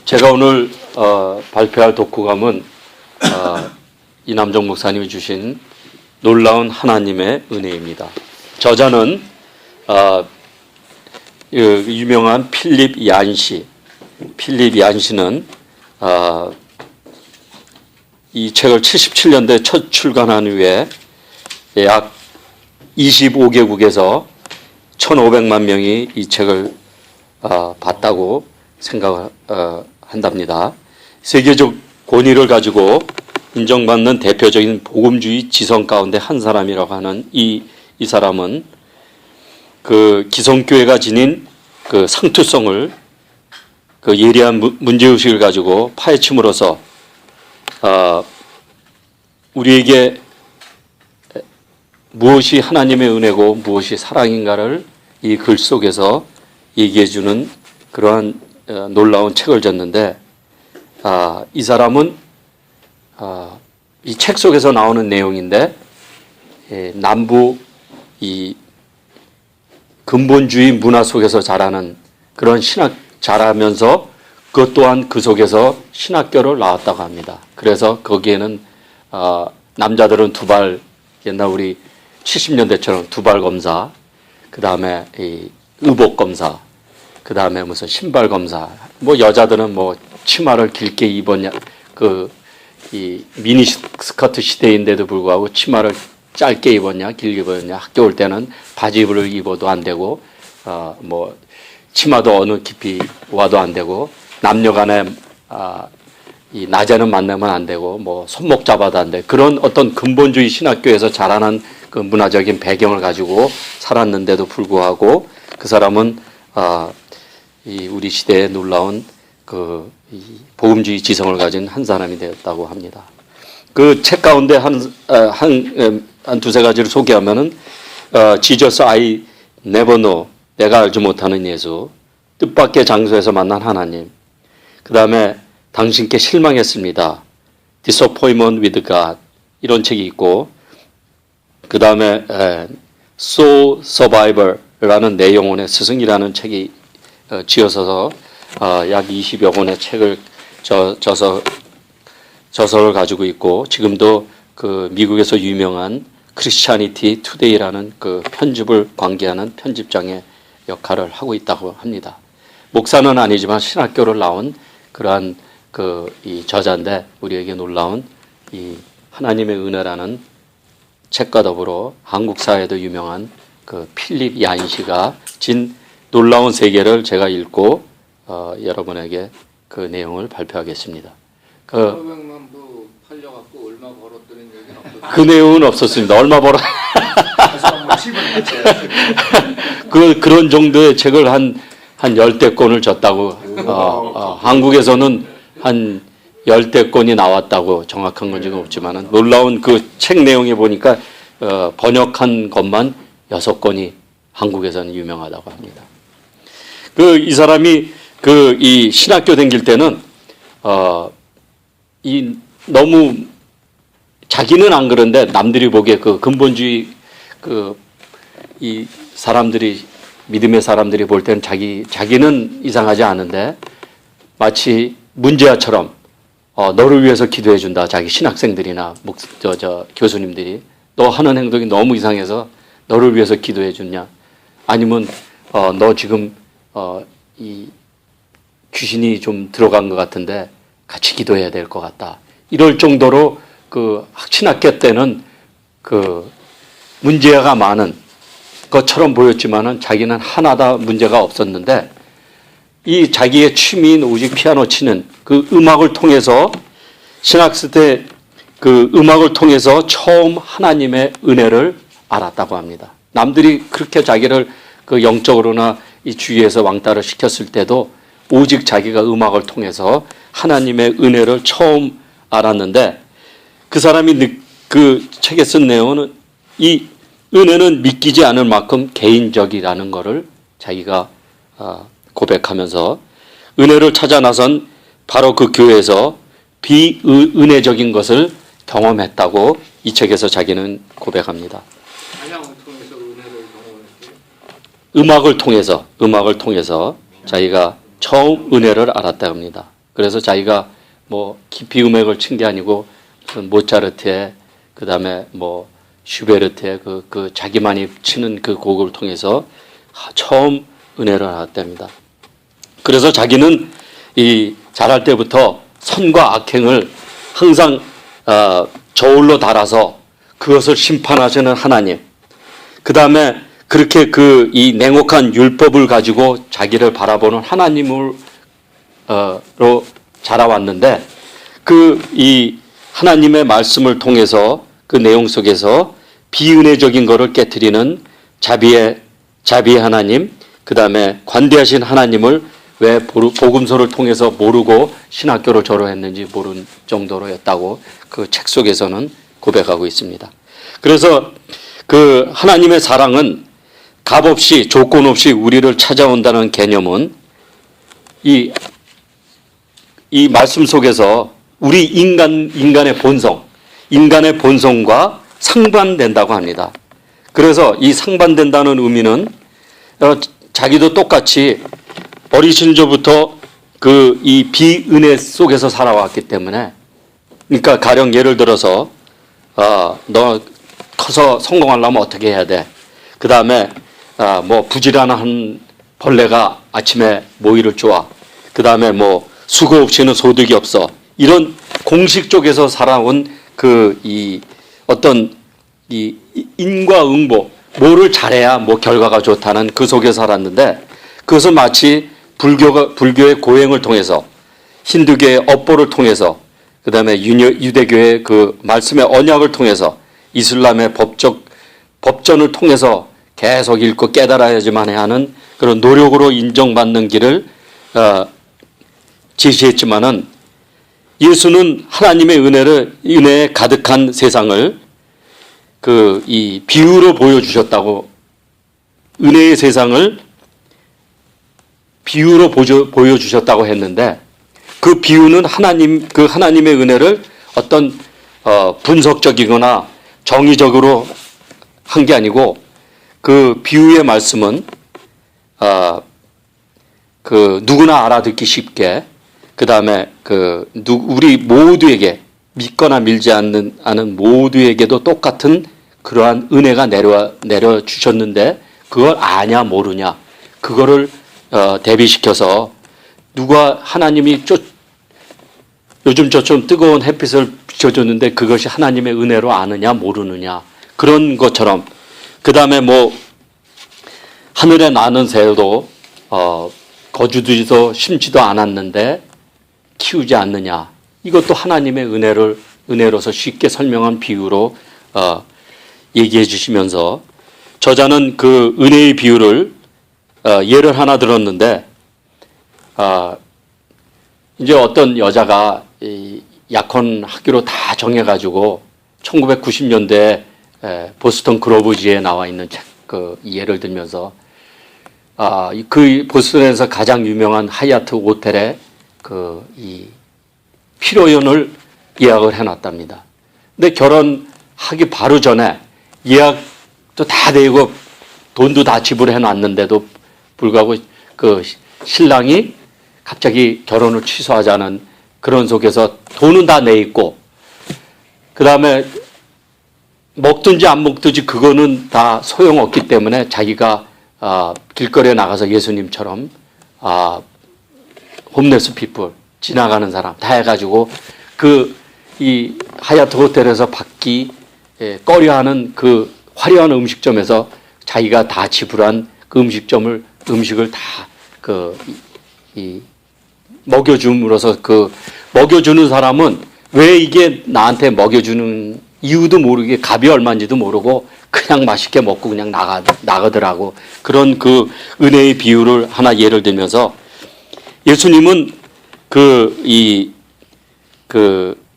제가 오늘 발표할 독후감은 이남정 목사님이 주신 놀라운 하나님의 은혜입니다. 저자는 유명한 필립 얀시. 필립 얀시는 이 책을 77년도에 첫 출간한 후에 약 25개국에서 1,500만 명이 이 책을 봤다고 생각한답니다. 세계적 권위를 가지고 인정받는 대표적인 복음주의 지성 가운데 한 사람이라고 하는 이 사람은 그 기성교회가 지닌 그 상투성을 그 예리한 문제의식을 가지고 파헤침으로써 우리에게 무엇이 하나님의 은혜고 무엇이 사랑인가를 이 글 속에서 얘기해 주는 그러한 놀라운 책을 졌는데, 이 사람은 이 책 속에서 나오는 내용인데, 남부 이 근본주의 문화 속에서 자라는 그런 자라면서 그것 또한 그 속에서 신학교를 나왔다고 합니다. 그래서 거기에는 남자들은 두발, 옛날 우리 70년대처럼 두발 검사, 그 다음에 이 의복 검사, 그 다음에 무슨 신발 검사, 뭐 여자들은 뭐 치마를 길게 입었냐, 이 미니 스커트 시대인데도 불구하고 치마를 짧게 입었냐, 길게 입었냐, 학교 올 때는 바지를 입어도 안 되고, 뭐 치마도 어느 깊이 와도 안 되고, 남녀간에 이 낮에는 만나면 안 되고, 뭐 손목 잡아도 안 돼. 그런 어떤 근본주의 신학교에서 자라난 그 문화적인 배경을 가지고 살았는데도 불구하고 그 사람은 이 우리 시대에 놀라운 이 복음주의 지성을 가진 한 사람이 되었다고 합니다. 그 책 가운데 한 두세 가지를 소개하면은 Jesus I Never Know, 내가 알지 못하는 예수, 뜻밖의 장소에서 만난 하나님, 그 다음에 당신께 실망했습니다, Disappointment with God, 이런 책이 있고, 그 다음에 Soul Survivor라는 내 영혼의 스승이라는 책이 지어서서 약 20여 권의 책을 저서를 가지고 있고, 지금도 그 미국에서 유명한 크리스찬니티 투데이라는 그 편집을 관계하는 편집장의 역할을 하고 있다고 합니다. 목사는 아니지만 신학교를 나온 그러한 이 저자인데, 우리에게 놀라운 이 하나님의 은혜라는 책과 더불어 한국 사회에도 유명한 그 필립 얀시가 진 놀라운 세계를 제가 읽고 여러분에게 그 내용을 발표하겠습니다. 500만 부 팔려갖고 얼마 벌었다는 얘기는 없었어요. 그 내용은 없었습니다. 얼마 벌어? 그런 정도의 책을 한 10대 권을 줬다고, 한국에서는 한 10대 권이 나왔다고, 정확한 건지는 없지만은 놀라운 그 책 내용에 보니까 번역한 것만 6권이 한국에서는 유명하다고 합니다. 이 사람이 이 신학교 다닐 때는 너무 자기는 안 그런데 남들이 보기에 그 근본주의 이 사람들이, 믿음의 사람들이 볼 때는 자기는 이상하지 않은데 마치 문제아처럼 너를 위해서 기도해 준다, 자기 신학생들이나 교수님들이 너 하는 행동이 너무 이상해서 너를 위해서 기도해 주냐, 아니면 너 지금 이 귀신이 좀 들어간 것 같은데 같이 기도해야 될 것 같다, 이럴 정도로 그 신학교 때는 그 문제가 많은 것처럼 보였지만은 자기는 하나다 문제가 없었는데, 이 자기의 취미인 오직 피아노 치는 그 음악을 통해서, 신학생 때 그 음악을 통해서 처음 하나님의 은혜를 알았다고 합니다. 남들이 그렇게 자기를 그 영적으로나 이 주위에서 왕따를 시켰을 때도 오직 자기가 음악을 통해서 하나님의 은혜를 처음 알았는데, 그 사람이 그 책에 쓴 내용은 이 은혜는 믿기지 않을 만큼 개인적이라는 것을 자기가 고백하면서 은혜를 찾아 나선 바로 그 교회에서 비은혜적인 것을 경험했다고 이 책에서 자기는 고백합니다. 가장을 통해서 은혜를 경험했어요. 음악을 통해서 자기가 처음 은혜를 알았다 합니다. 그래서 자기가 뭐 깊이 음악을 친 게 아니고 무슨 모차르트의 그다음에 뭐 슈베르트의 그 자기만이 치는 그 곡을 통해서 처음 은혜를 알았답니다. 그래서 자기는 이 자랄 때부터 선과 악행을 항상 저울로 달아서 그것을 심판하시는 하나님, 그 다음에 그렇게 이 냉혹한 율법을 가지고 자기를 바라보는 하나님으로 자라왔는데 이 하나님의 말씀을 통해서 그 내용 속에서 비은혜적인 것을 깨트리는 자비의 하나님, 그 다음에 관대하신 하나님을 왜 복음서를 통해서 모르고 신학교를 졸업했는지 모르는 정도로였다고 그 책 속에서는 고백하고 있습니다. 그래서 그 하나님의 사랑은 값 없이 조건 없이 우리를 찾아온다는 개념은 이 말씀 속에서 우리 인간의 본성과 상반된다고 합니다. 그래서 이 상반된다는 의미는 자기도 똑같이 어리신 저부터 이 비은혜 속에서 살아왔기 때문에, 그러니까 가령 예를 들어서 너 커서 성공하려면 어떻게 해야 돼? 그 다음에 뭐 부지런한 벌레가 아침에 모이를 쪼아. 그 다음에 뭐 수고 없이는 소득이 없어. 이런 공식 쪽에서 살아온 어떤 이 인과응보, 뭐를 잘해야 뭐 결과가 좋다는 그 속에 살았는데, 그것은 마치 불교의 고행을 통해서, 힌두교의 업보를 통해서, 그 다음에 유대교의 그 말씀의 언약을 통해서, 이슬람의 법전을 통해서 계속 읽고 깨달아야지만 해야 하는 그런 노력으로 인정받는 길을 제시했지만은, 예수는 하나님의 은혜에 가득한 세상을 이 비유로 보여주셨다고, 은혜의 세상을 비유로 보여주셨다고 했는데, 그 비유는 하나님의 은혜를 어떤 분석적이거나 정의적으로 한 게 아니고, 그 비유의 말씀은 누구나 알아듣기 쉽게, 그 다음에 우리 모두에게, 믿거나 밀지 않은 모두에게도 똑같은 그러한 은혜가 내려 주셨는데, 그걸 아냐 모르냐, 그거를 대비시켜서 누가 하나님이 요즘 저처럼 뜨거운 햇빛을 비춰줬는데 그것이 하나님의 은혜로 아느냐 모르느냐, 그런 것처럼, 그 다음에 뭐 하늘에 나는 새도 거주지도 심지도 않았는데 키우지 않느냐, 이것도 하나님의 은혜로서 쉽게 설명한 비유로 얘기해 주시면서, 저자는 그 은혜의 비유를 예를 하나 들었는데, 이제 어떤 여자가 약혼 학교로 다 정해가지고 1990년대 보스턴 그로브지에 나와 있는 책, 예를 들면서 그 보스턴에서 가장 유명한 하얏트 호텔에 이 피로연을 예약을 해놨답니다. 근데 결혼하기 바로 전에 예약도 다 되고 돈도 다 지불해 놨는데도 불구하고 그 신랑이 갑자기 결혼을 취소하자는 그런 속에서 돈은 다 내 있고, 그 다음에 먹든지 안 먹든지 그거는 다 소용없기 때문에 자기가 길거리에 나가서 예수님처럼 홈레스 피플, 지나가는 사람 다 해가지고 이 하얏트 호텔에서 받기 꺼려하는 그 화려한 음식점에서 자기가 다 지불한 그 음식을 다 먹여줌으로써 먹여주는 사람은 왜 이게 나한테 먹여주는 이유도 모르게, 값이 얼마인지도 모르고 그냥 맛있게 먹고 그냥 나가더라고. 그런 은혜의 비유를 하나 예를 들면서, 예수님은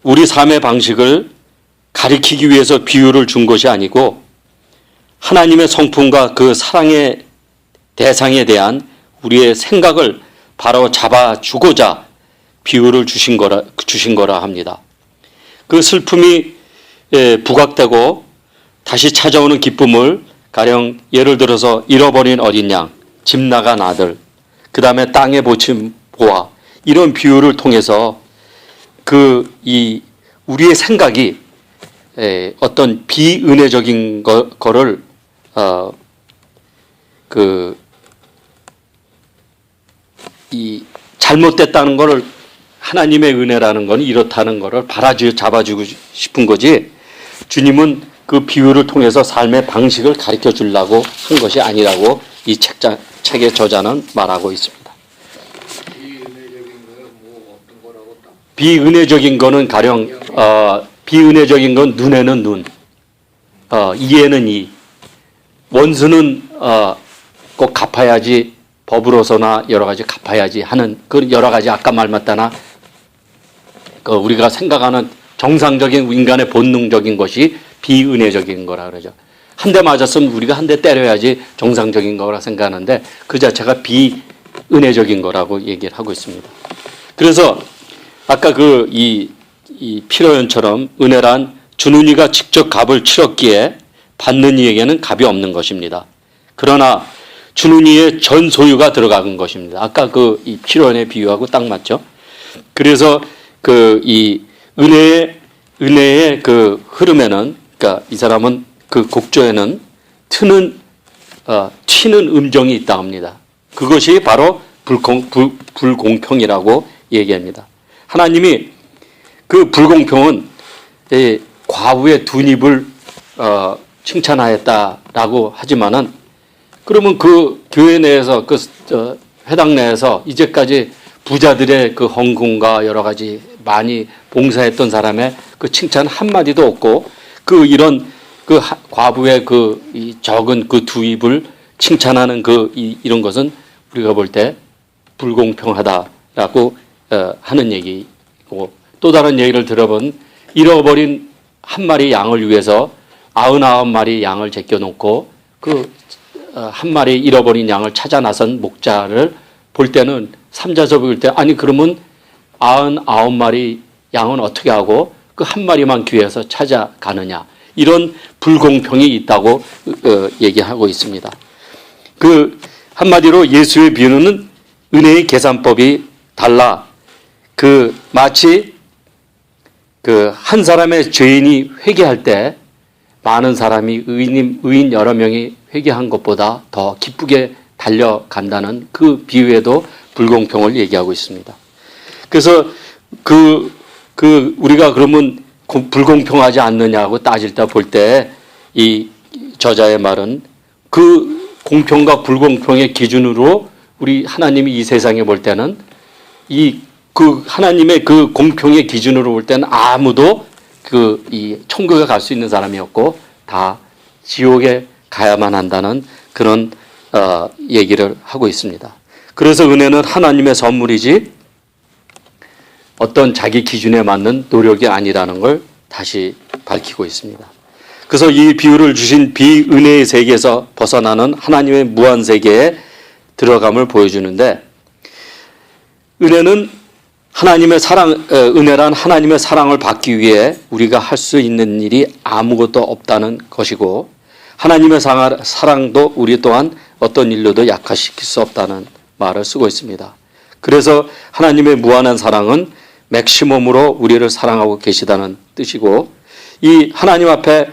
우리 삶의 방식을 가리키기 위해서 비유를 준 것이 아니고, 하나님의 성품과 그 사랑의 대상에 대한 우리의 생각을 바로 잡아주고자 비유를 주신 거라 합니다. 그 슬픔이 부각되고 다시 찾아오는 기쁨을, 가령 예를 들어서 잃어버린 어린 양, 집 나간 아들, 그 다음에 땅에 보침 보화, 이런 비유를 통해서 우리의 생각이 어떤 비은혜적인 거를 이 잘못됐다는 거를, 하나님의 은혜라는 건 이렇다는 거를 잡아주고 싶은 거지, 주님은 그 비유를 통해서 삶의 방식을 가르쳐 주려고 한 것이 아니라고 이 책의 저자는 말하고 있습니다. 비은혜적인 거는 뭐 어떤 거라고 딱? 비은혜적인 거는 가령 비은혜적인 건 눈에는 눈, 이에는 이, 원수는 꼭 갚아야지, 법으로서나 여러 가지 갚아야지 하는 그 여러 가지, 아까 말 맞다나 우리가 생각하는 정상적인 인간의 본능적인 것이 비은혜적인 거라 그러죠. 한 대 맞았으면 우리가 한 대 때려야지 정상적인 거라 생각하는데 그 자체가 비은혜적인 거라고 얘기를 하고 있습니다. 그래서 아까 이 피로연처럼 은혜란 주는 이가 직접 값을 치렀기에 받는 이에게는 값이 없는 것입니다. 그러나 주는 이의 전 소유가 들어간 것입니다. 아까 이 피로연의 비유하고 딱 맞죠? 그래서 이 은혜의 그 흐름에는, 그러니까 이 사람은 그 곡조에는 튀는 음정이 있다 합니다. 그것이 바로 불공평이라고 얘기합니다. 하나님이 그 불공평은 과부의 두 입을 칭찬하였다라고 하지만은, 그러면 그 교회 내에서 회당 내에서 이제까지 부자들의 그 헌금과 여러 가지 많이 봉사했던 사람의 그 칭찬 한마디도 없고, 이런 과부의 이 적은 그 두 입을 칭찬하는 이런 것은 우리가 볼 때 불공평하다라고 하는 얘기고, 또 다른 얘기를 들어본, 잃어버린 한 마리 양을 위해서 99마리 양을 제껴놓고 한 마리 잃어버린 양을 찾아 나선 목자를 볼 때는, 삼자서 볼 때, 아니 그러면 99마리 양은 어떻게 하고 그 한 마리만 귀해서 찾아가느냐, 이런 불공평이 있다고 얘기하고 있습니다. 한마디로 예수의 비유는 은혜의 계산법이 달라, 마치 한 사람의 죄인이 회개할 때 많은 사람이 의인 여러 명이 회개한 것보다 더 기쁘게 달려간다는 그 비유에도 불공평을 얘기하고 있습니다. 그래서 우리가 그러면 불공평하지 않느냐고 따질 때 볼 때 이 저자의 말은 그 공평과 불공평의 기준으로 우리 하나님이 이 세상에 볼 때는 하나님의 그 공평의 기준으로 볼 때는 아무도 이 천국에 갈 수 있는 사람이었고 다 지옥에 가야만 한다는 그런 얘기를 하고 있습니다. 그래서 은혜는 하나님의 선물이지 어떤 자기 기준에 맞는 노력이 아니라는 걸 다시 밝히고 있습니다. 그래서 이 비유를 주신 비은혜의 세계에서 벗어나는 하나님의 무한 세계에 들어감을 보여주는데, 은혜란 하나님의 사랑을 받기 위해 우리가 할 수 있는 일이 아무것도 없다는 것이고, 하나님의 사랑도 우리 또한 어떤 일로도 약화시킬 수 없다는 말을 쓰고 있습니다. 그래서 하나님의 무한한 사랑은 맥시멈으로 우리를 사랑하고 계시다는 뜻이고, 이 하나님 앞에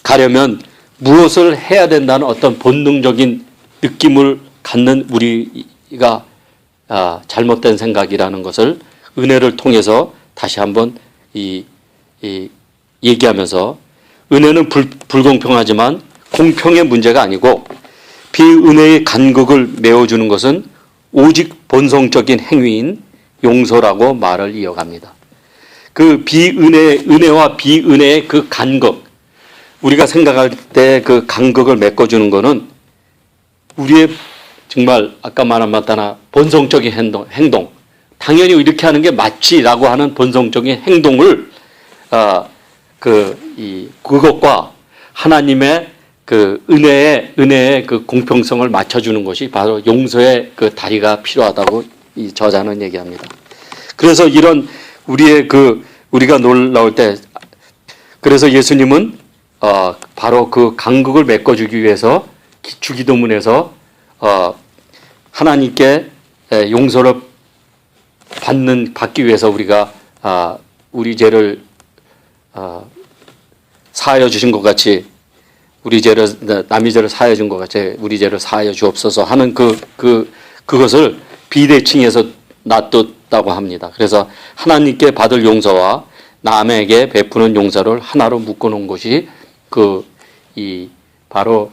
가려면 무엇을 해야 된다는 어떤 본능적인 느낌을 갖는 우리가 잘못된 생각이라는 것을 은혜를 통해서 다시 한번 얘기하면서, 은혜는 불공평하지만 공평의 문제가 아니고 비은혜의 간극을 메워주는 것은 오직 본성적인 행위인 용서라고 말을 이어갑니다. 은혜와 비은혜의 그 간극, 우리가 생각할 때 그 간극을 메꿔주는 것은 우리의 정말 아까 말한 맞다나 본성적인 행동, 당연히 이렇게 하는 게 맞지라고 하는 본성적인 행동을 그것과 하나님의 은혜의 그 공평성을 맞춰주는 것이 바로 용서의 그 다리가 필요하다고 이 저자는 얘기합니다. 그래서 이런 우리가 놀라울 때, 그래서 예수님은 바로 그 간극을 메꿔주기 위해서 주기도문에서 하나님께 용서를 받기 위해서 우리가 우리 죄를 사하여 주신 것 같이 우리 죄를 남의 죄를 사하여 준 것 같이 우리 죄를 사하여 주옵소서 하는 그것을 비대칭해서 놔뒀다고 합니다. 그래서 하나님께 받을 용서와 남에게 베푸는 용서를 하나로 묶어놓은 것이 바로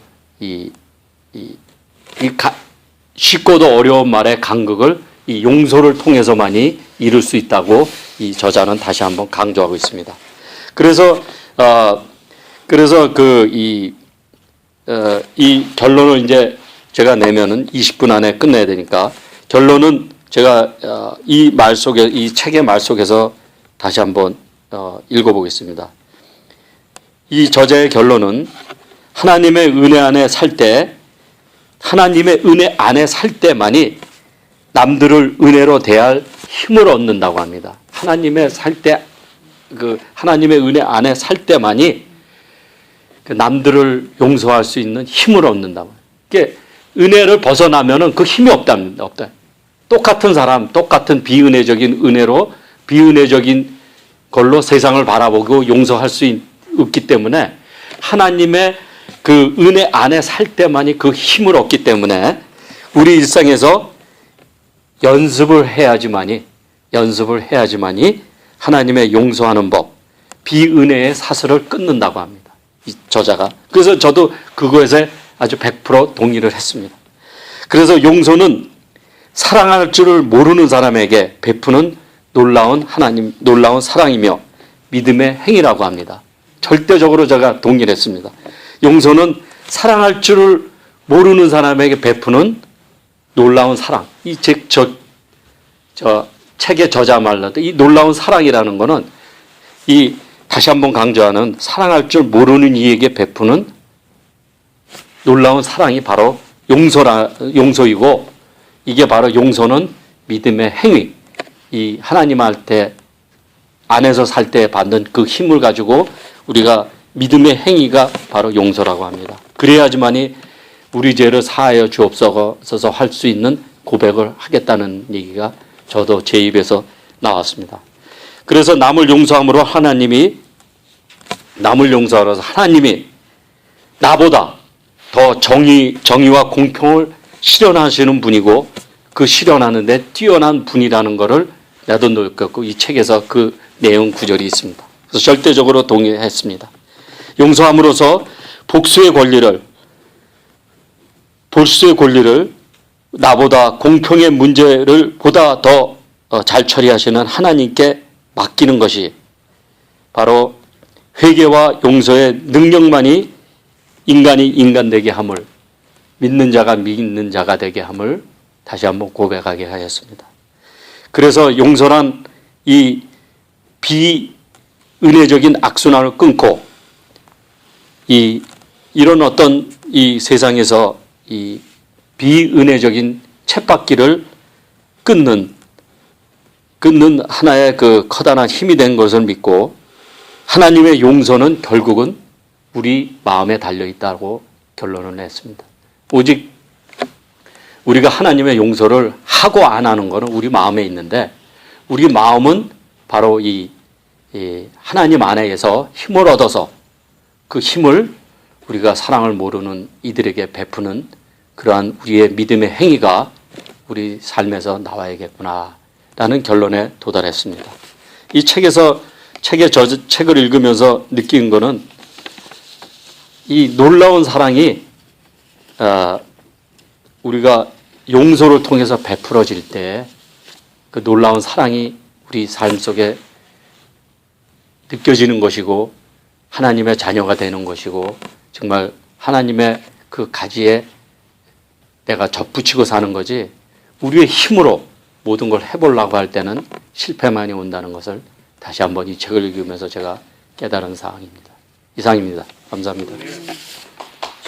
쉽고도 어려운 말의 간극을 이 용서를 통해서만이 이룰 수 있다고 이 저자는 다시 한번 강조하고 있습니다. 그래서 이 결론을 이제 제가 내면은 20분 안에 끝내야 되니까 결론은 제가 이 책의 말 속에서 다시 한번 읽어보겠습니다. 이 저자의 결론은 하나님의 은혜 안에 살 때만이 남들을 은혜로 대할 힘을 얻는다고 합니다. 하나님의 은혜 안에 살 때만이 남들을 용서할 수 있는 힘을 얻는다고. 그게 은혜를 벗어나면은 그 힘이 없다. 똑같은 사람, 똑같은 비은혜적인 걸로 세상을 바라보고 용서할 수 없기 때문에 해하나님의 그 은혜 안에 살 때만이 그 힘을 얻기 때문에 우리 일상에서 연습을 해야지만이 하나님의 용서하는 법, 비은혜의 사슬을 끊는다고 합니다. 이 저자가. 그래서 저도 그것에 아주 100% 동의를 했습니다. 그래서 용서는 사랑할 줄을 모르는 사람에게 베푸는 놀라운 사랑이며 믿음의 행위라고 합니다. 절대적으로 제가 동의를 했습니다. 용서는 사랑할 줄을 모르는 사람에게 베푸는 놀라운 사랑. 이 책의 저자 말로 이 놀라운 사랑이라는 것은 다시 한번 강조하는 사랑할 줄 모르는 이에게 베푸는 놀라운 사랑이 바로 용서이고 이게 바로 용서는 믿음의 행위. 이 하나님 안에서 살 때 받는 그 힘을 가지고 우리가 믿음의 행위가 바로 용서라고 합니다. 그래야지만이 우리 죄를 사하여 주옵소서 할 수 있는 고백을 하겠다는 얘기가 저도 제 입에서 나왔습니다. 그래서 남을 용서함으로 하나님이 나보다 더 정의와 공평을 실현하시는 분이고 그 실현하는 데 뛰어난 분이라는 것을 나도 느꼈고 이 책에서 그 내용 구절이 있습니다. 그래서 절대적으로 동의했습니다. 용서함으로써 복수의 권리를 나보다 공평의 문제를 보다 더 잘 처리하시는 하나님께 맡기는 것이 바로 회개와 용서의 능력만이 인간이 인간되게 함을 믿는 자가 믿는 자가 되게 함을 다시 한번 고백하게 하였습니다. 그래서 용서란 이 비은혜적인 악순환을 끊고 이런 어떤 이 세상에서 이 비은혜적인 쳇바퀴를 끊는 하나의 그 커다란 힘이 된 것을 믿고 하나님의 용서는 결국은 우리 마음에 달려있다고 결론을 냈습니다. 오직 우리가 하나님의 용서를 하고 안 하는 것은 우리 마음에 있는데 우리 마음은 바로 이 하나님 안에서 힘을 얻어서 그 힘을 우리가 사랑을 모르는 이들에게 베푸는 그러한 우리의 믿음의 행위가 우리 삶에서 나와야겠구나라는 결론에 도달했습니다. 이 책을 읽으면서 느낀 것은 이 놀라운 사랑이 우리가 용서를 통해서 베풀어질 때 그 놀라운 사랑이 우리 삶 속에 느껴지는 것이고 하나님의 자녀가 되는 것이고 정말 하나님의 그 가지에 내가 접붙이고 사는 거지 우리의 힘으로 모든 걸 해보려고 할 때는 실패만이 온다는 것을 다시 한번 이 책을 읽으면서 제가 깨달은 사항입니다. 이상입니다. 감사합니다.